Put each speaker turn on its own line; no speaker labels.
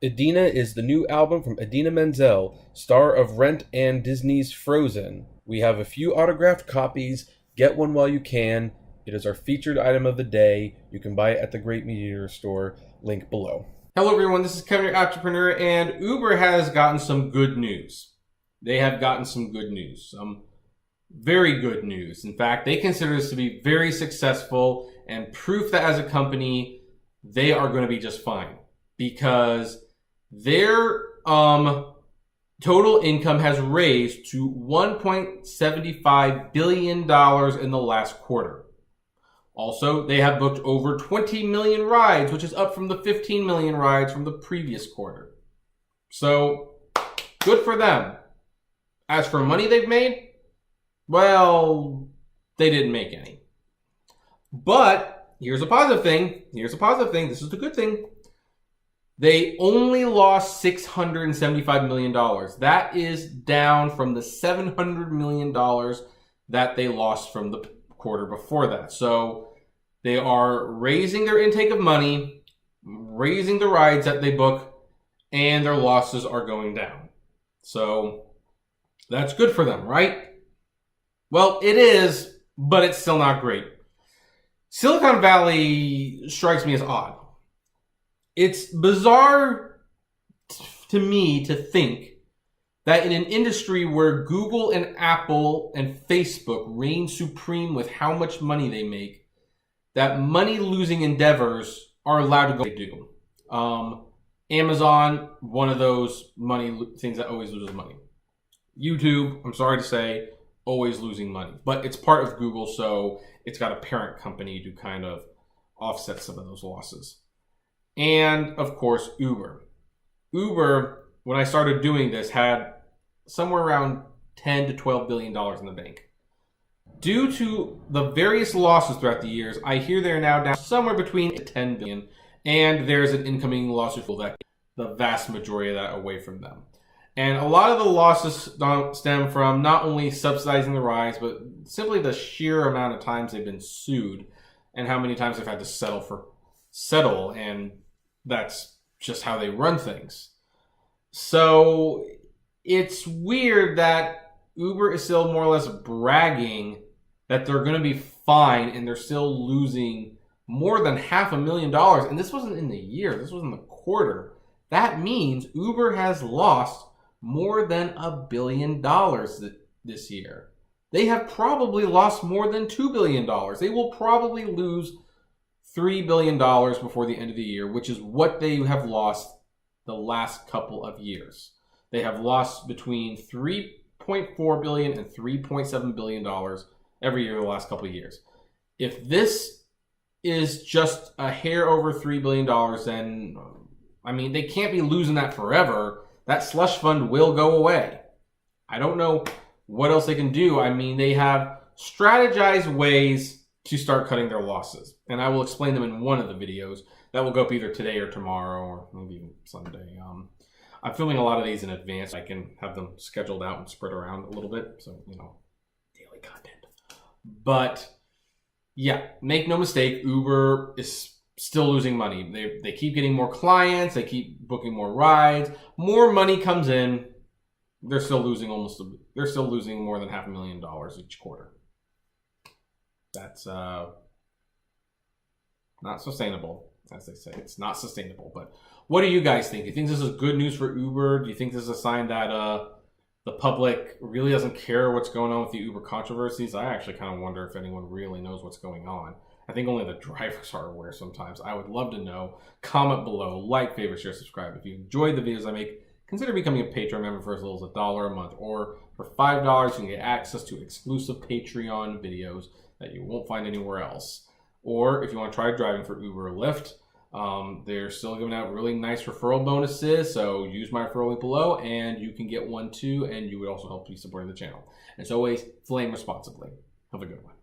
Idina is the new album from Idina Menzel, star of Rent and Disney's Frozen. We have a few autographed copies. Get one while you can. It is our featured item of the day. You can buy it at the Great Media Universe store. Link below.
Hello everyone, this is Kevin, your entrepreneur, and Uber has gotten some good news. They have gotten some good news, some very good news. In fact, they consider this to be very successful and proof that as a company, they are going to be just fine because their total income has raised to $1.75 billion in the last quarter. Also, they have booked over 20 million rides, which is up from the 15 million rides from the previous quarter. So, good for them. As for money they've made, well, they didn't make any. But, here's a positive thing. This is the good thing. They only lost $675 million. That is down from the $700 million that they lost from the quarter before that. So they are raising their intake of money, raising the rides that they book, and their losses are going down. So that's good for them, right? Well, it is, but it's still not great. Silicon Valley strikes me as odd. It's bizarre to me to think that in an industry where Google and Apple and Facebook reign supreme with how much money they make, that money-losing endeavors are allowed to go do. Amazon, one of those things that always loses money. YouTube, I'm sorry to say, always losing money. But it's part of Google, so it's got a parent company to kind of offset some of those losses. And, of course, Uber. Uber, when I started doing this, had somewhere around $10 to $12 billion in the bank. Due to the various losses throughout the years, I hear they're now down somewhere between $10 billion, and there's an incoming lawsuit that the vast majority of that away from them. And a lot of the losses stem from not only subsidizing the rides, but simply the sheer amount of times they've been sued and how many times they've had to settle, and that's just how they run things. So it's weird that Uber is still more or less bragging that they're going to be fine and they're still losing more than $500,000. And this wasn't in the year, this was in the quarter. That means Uber has lost more than $1 billion this year. They have probably lost more than $2 billion. They will probably lose $3 billion before the end of the year, which is what they have lost the last couple of years. They have lost between $3.4 billion and $3.7 billion every year the last couple of years. If this is just a hair over $3 billion, then, I mean, they can't be losing that forever. That slush fund will go away. I don't know what else they can do. I mean, they have strategized ways to start cutting their losses. And I will explain them in one of the videos that will go up either today or tomorrow or maybe even Sunday. I'm filming a lot of these in advance. I can have them scheduled out and spread around a little bit. So, daily content. But yeah, make no mistake, Uber is still losing money. They keep getting more clients. They keep booking more rides. More money comes in. They're still losing more than $500,000 each quarter. That's not sustainable, as they say. It's not sustainable. But what do you guys think? Do you think this is good news for Uber? Do you think this is a sign that the public really doesn't care what's going on with the Uber controversies? I actually kind of wonder if anyone really knows what's going on. I think only the drivers are aware sometimes. I would love to know. Comment below, like, favorite, share, subscribe. If you enjoyed the videos I make, consider becoming a Patreon member for as little as $1 a month. Or for $5, you can get access to exclusive Patreon videos that you won't find anywhere else. Or if you want to try driving for Uber or Lyft, they're still giving out really nice referral bonuses. So use my referral link below and you can get one too. And you would also help me supporting the channel. As always, flame responsibly. Have a good one.